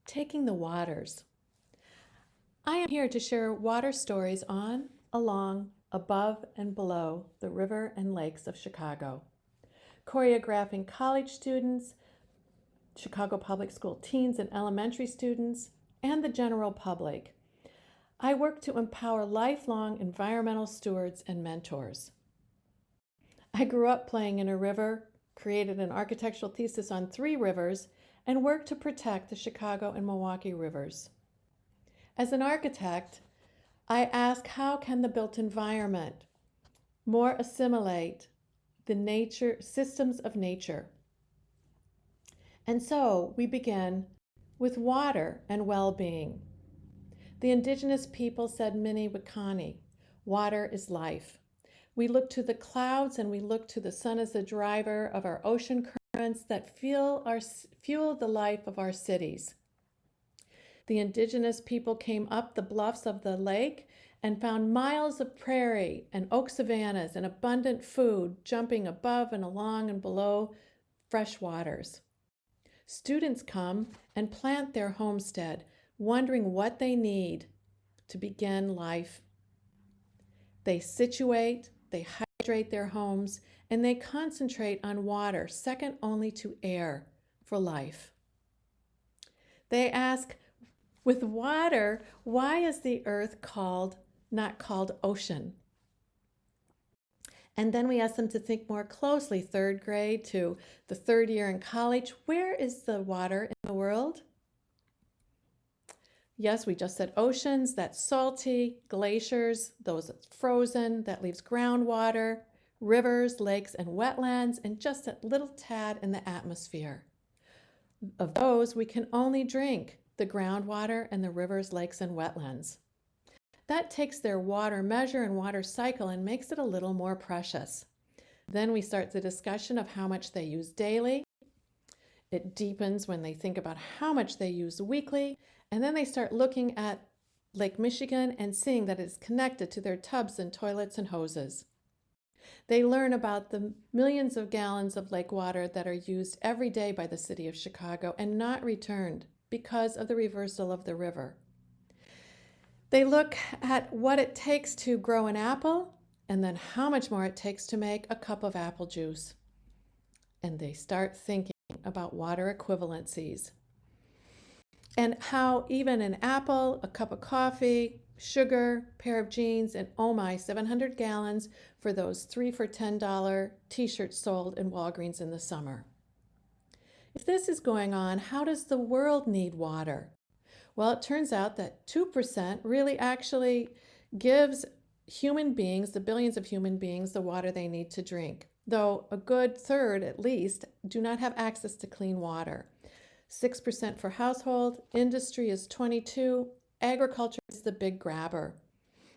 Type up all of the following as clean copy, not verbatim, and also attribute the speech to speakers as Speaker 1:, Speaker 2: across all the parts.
Speaker 1: Taking the Waters. I am here to share water stories on, along, above, and below the river and lakes of Chicago. Choreographing college students, Chicago Public School teens and elementary students, and the general public. I work to empower lifelong environmental stewards and mentors. I grew up playing in a river, created an architectural thesis on 3 rivers, and worked to protect the Chicago and Milwaukee rivers. As an architect, I ask, how can the built environment more assimilate the systems of nature? And so we begin with water and well-being. The indigenous people said Mnikoni, water is life. We look to the clouds and we look to the sun as the driver of our ocean currents that fuel the life of our cities. The indigenous people came up the bluffs of the lake and found miles of prairie and oak savannas and abundant food jumping above and along and below fresh waters. Students come and plant their homestead, wondering what they need to begin life. They situate, they hydrate their homes, and they concentrate on water, second only to air, for life. They ask, with water, why is the earth not called ocean? And then we ask them to think more closely, 3rd grade to the 3rd year in college. Where is the water in the world? Yes, we just said oceans, that's salty, glaciers, those frozen, that leaves groundwater, rivers, lakes, and wetlands, and just a little tad in the atmosphere. Of those, we can only drink the groundwater and the rivers, lakes, and wetlands. That takes their water measure and water cycle and makes it a little more precious. Then we start the discussion of how much they use daily. It deepens when they think about how much they use weekly, and then they start looking at Lake Michigan and seeing that it's connected to their tubs and toilets and hoses. They learn about the millions of gallons of lake water that are used every day by the city of Chicago and not returned because of the reversal of the river. They look at what it takes to grow an apple and then how much more it takes to make a cup of apple juice. And they start thinking about water equivalencies and how even an apple, a cup of coffee, sugar, pair of jeans, and oh my, 700 gallons for those 3 for $10 t-shirts sold in Walgreens in the summer. If this is going on, how does the world need water? Well, it turns out that 2% really actually gives human beings, the billions of human beings, the water they need to drink, though a good third at least do not have access to clean water. 6% for household, industry is 22%, agriculture is the big grabber.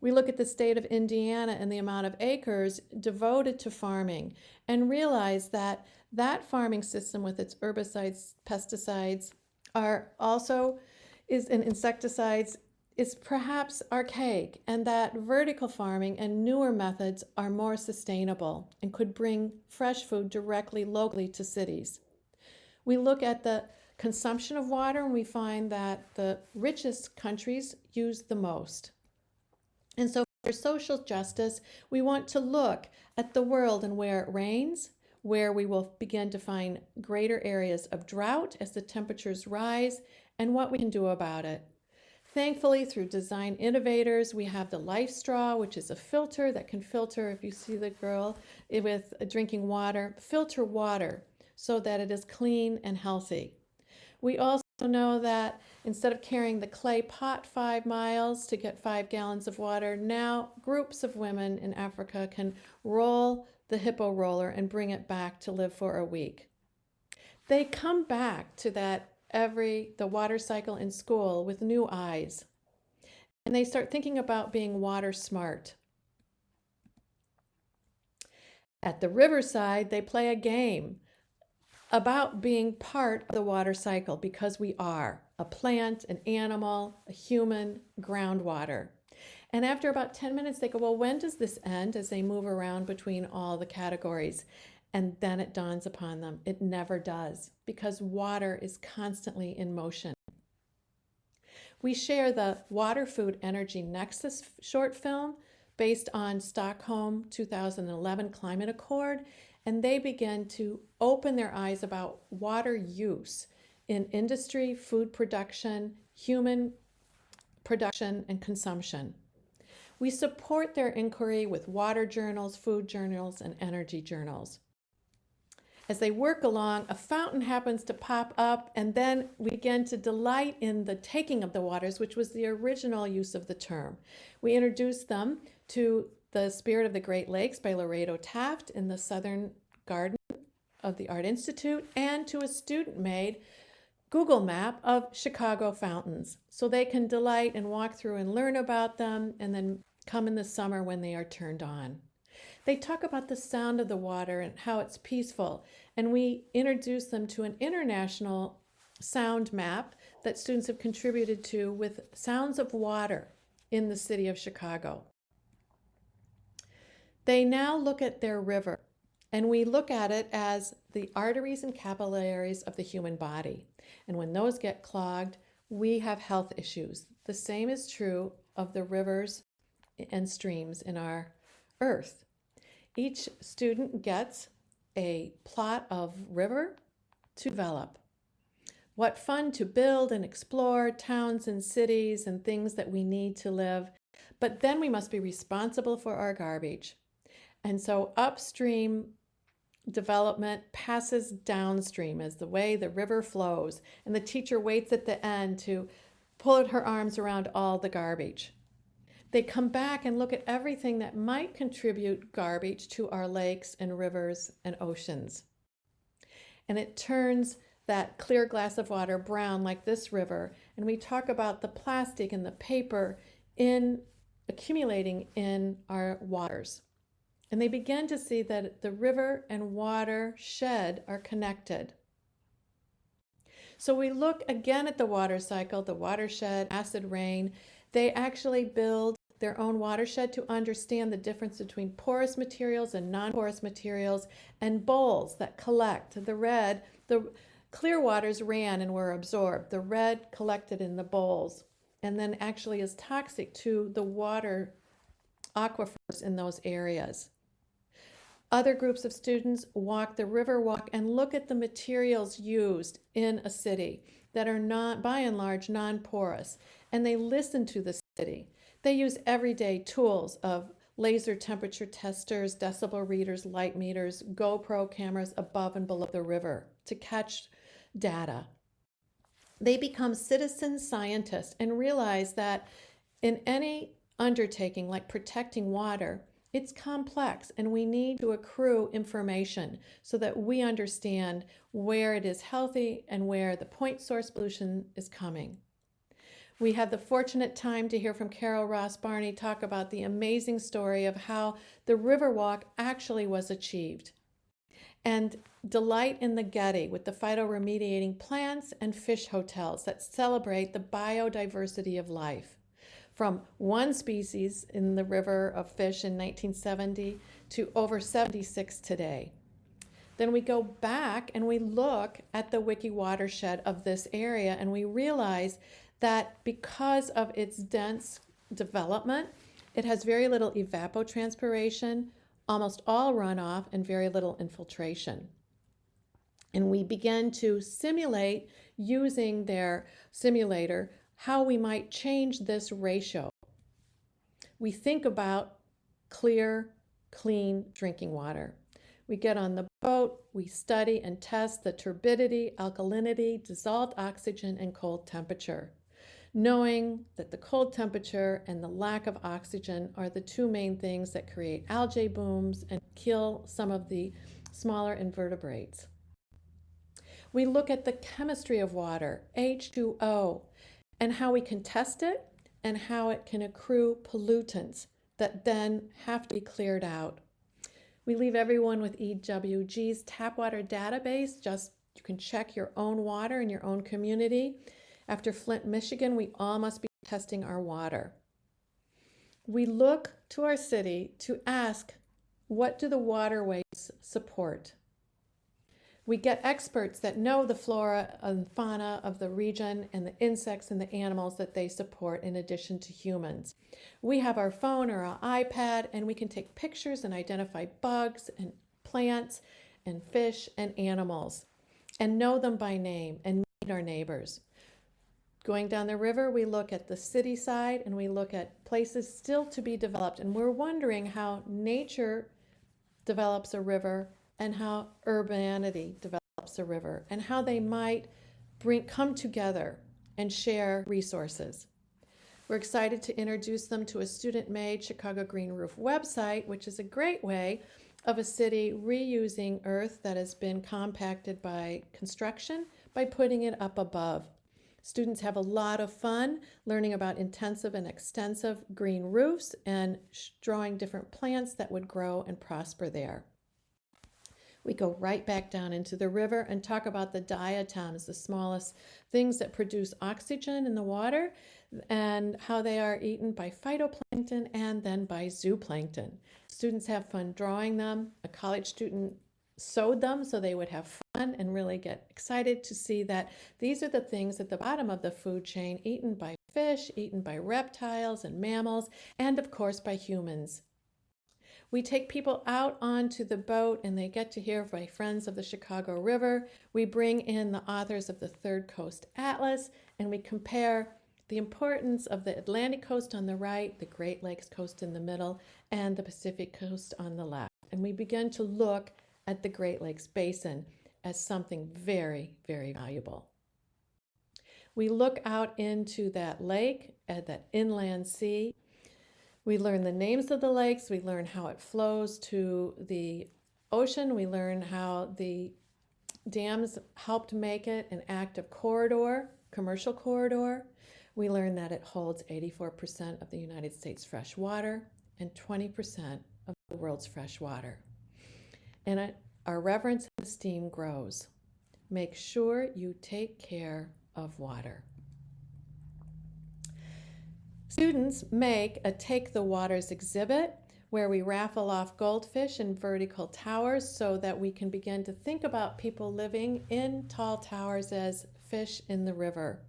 Speaker 1: We look at the state of Indiana and the amount of acres devoted to farming and realize that that farming system with its herbicides, pesticides, and insecticides is perhaps archaic, and that vertical farming and newer methods are more sustainable and could bring fresh food directly locally to cities. We look at the consumption of water and we find that the richest countries use the most. And so for social justice, we want to look at the world and where it rains, where we will begin to find greater areas of drought as the temperatures rise, and what we can do about it. Thankfully, through design innovators, we have the Life Straw, which is a filter that can filter, if you see the girl with drinking water, filter water so that it is clean and healthy. We also know that instead of carrying the clay pot 5 miles to get 5 gallons of water, now groups of women in Africa can roll the hippo roller and bring it back to live for a week. They come back to the water cycle in school with new eyes. And they start thinking about being water smart. At the riverside, they play a game about being part of the water cycle because we are a plant, an animal, a human, groundwater. And after about 10 minutes, they go, well, when does this end, as they move around between all the categories? And then it dawns upon them, it never does, because water is constantly in motion. We share the Water Food Energy Nexus short film based on Stockholm 2011 Climate Accord, and they begin to open their eyes about water use in industry, food production, human production, and consumption. We support their inquiry with water journals, food journals, and energy journals. As they work along, a fountain happens to pop up, and then we begin to delight in the taking of the waters, which was the original use of the term. We introduce them to The Spirit of the Great Lakes by Laredo Taft in the Southern Garden of the Art Institute, and to a student-made Google map of Chicago fountains, so they can delight and walk through and learn about them, and then come in the summer when they are turned on. They talk about the sound of the water and how it's peaceful, and we introduce them to an international sound map that students have contributed to with sounds of water in the city of Chicago. They now look at their river, and we look at it as the arteries and capillaries of the human body. And when those get clogged, we have health issues. The same is true of the rivers and streams in our earth. Each student gets a plot of river to develop. What fun to build and explore towns and cities and things that we need to live. But then we must be responsible for our garbage. And so upstream development passes downstream as the way the river flows, and the teacher waits at the end to pull her arms around all the garbage. They come back and look at everything that might contribute garbage to our lakes and rivers and oceans. And it turns that clear glass of water brown like this river, and we talk about the plastic and the paper accumulating in our waters. And they begin to see that the river and watershed are connected. So we look again at the water cycle, the watershed, acid rain. They actually build their own watershed to understand the difference between porous materials and non-porous materials, and bowls that collect. The clear waters ran and were absorbed. The red collected in the bowls and then actually is toxic to the water aquifers in those areas. Other groups of students walk the river walk and look at the materials used in a city that are not, by and large, non-porous, and they listen to the city. They use everyday tools of laser temperature testers, decibel readers, light meters, GoPro cameras above and below the river to catch data. They become citizen scientists and realize that in any undertaking like protecting water, it's complex, and we need to accrue information so that we understand where it is healthy and where the point source pollution is coming. We had the fortunate time to hear from Carol Ross Barney talk about the amazing story of how the Riverwalk actually was achieved. And delight in the Getty with the phytoremediating plants and fish hotels that celebrate the biodiversity of life. From one species in the river of fish in 1970 to over 76 today. Then we go back and we look at the wiki watershed of this area, and we realize that because of its dense development, it has very little evapotranspiration, almost all runoff, and very little infiltration. And we begin to simulate, using their simulator, how we might change this ratio. We think about clear, clean drinking water. We get on the boat, we study and test the turbidity, alkalinity, dissolved oxygen, and cold temperature, knowing that the cold temperature and the lack of oxygen are the two main things that create algae blooms and kill some of the smaller invertebrates. We look at the chemistry of water, H2O, and how we can test it and how it can accrue pollutants that then have to be cleared out. We leave everyone with EWG's tap water database. You can check your own water in your own community. After Flint, Michigan, we all must be testing our water. We look to our city to ask, what do the waterways support? We get experts that know the flora and fauna of the region and the insects and the animals that they support in addition to humans. We have our phone or our iPad and we can take pictures and identify bugs and plants and fish and animals and know them by name and meet our neighbors. Going down the river, we look at the city side and we look at places still to be developed, and we're wondering how nature develops a river and how urbanity develops a river and how they might come together and share resources. We're excited to introduce them to a student-made Chicago Green Roof website, which is a great way of a city reusing earth that has been compacted by construction by putting it up above. Students have a lot of fun learning about intensive and extensive green roofs and drawing different plants that would grow and prosper there. We go right back down into the river and talk about the diatoms, the smallest things that produce oxygen in the water, and how they are eaten by phytoplankton and then by zooplankton. Students have fun drawing them. A college student sewed them so they would have fun and really get excited to see that these are the things at the bottom of the food chain, eaten by fish, eaten by reptiles and mammals, and of course by humans. We take people out onto the boat and they get to hear by Friends of the Chicago River. We bring in the authors of the Third Coast Atlas and we compare the importance of the Atlantic coast on the right, the Great Lakes coast in the middle, and the Pacific coast on the left. And we begin to look at the Great Lakes Basin as something very, very valuable. We look out into that lake, at that inland sea. We learn the names of the lakes. We learn how it flows to the ocean. We learn how the dams helped make it an active corridor, commercial corridor. We learn that it holds 84% of the United States fresh water and 20% of the world's fresh water. And our reverence and esteem grows. Make sure you take care of water. Students make a Take the Waters exhibit where we raffle off goldfish in vertical towers so that we can begin to think about people living in tall towers as fish in the river.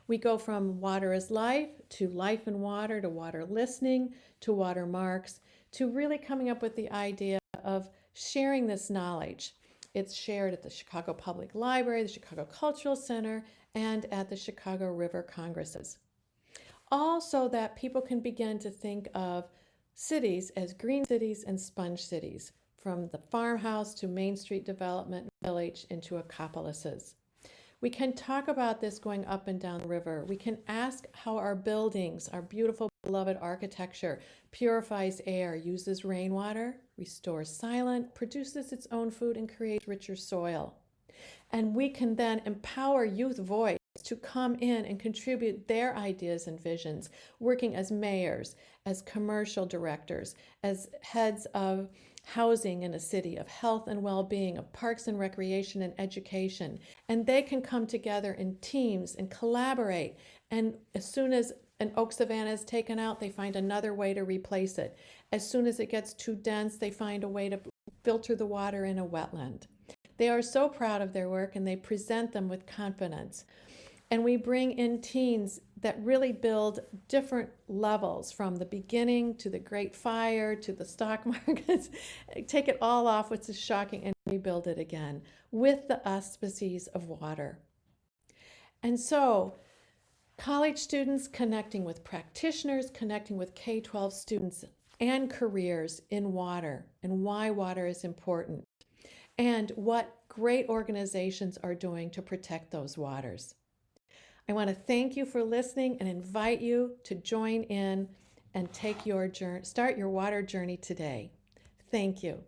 Speaker 1: We go from water is life to life in water to water listening to watermarks to really coming up with the idea of sharing this knowledge. It's shared at the Chicago Public Library, the Chicago Cultural Center, and at the Chicago River Congresses. All so that people can begin to think of cities as green cities and sponge cities, from the farmhouse to Main Street development village into Ecopolises. We can talk about this going up and down the river. We can ask how our buildings, our beautiful, beloved architecture, purifies air, uses rainwater, restores silence, produces its own food, and creates richer soil. And we can then empower youth voice to come in and contribute their ideas and visions, working as mayors, as commercial directors, as heads of housing in a city, of health and well-being, of parks and recreation and education. And they can come together in teams and collaborate. And as soon as an oak savanna is taken out, they find another way to replace it. As soon as it gets too dense, they find a way to filter the water in a wetland. They are so proud of their work and they present them with confidence. And we bring in teens that really build different levels, from the beginning to the Great Fire to the stock markets, take it all off, which is shocking, and rebuild it again with the auspices of water. And so college students connecting with practitioners, connecting with K-12 students and careers in water and why water is important and what great organizations are doing to protect those waters. I want to thank you for listening and invite you to join in and take your journey, start your water journey today. Thank you.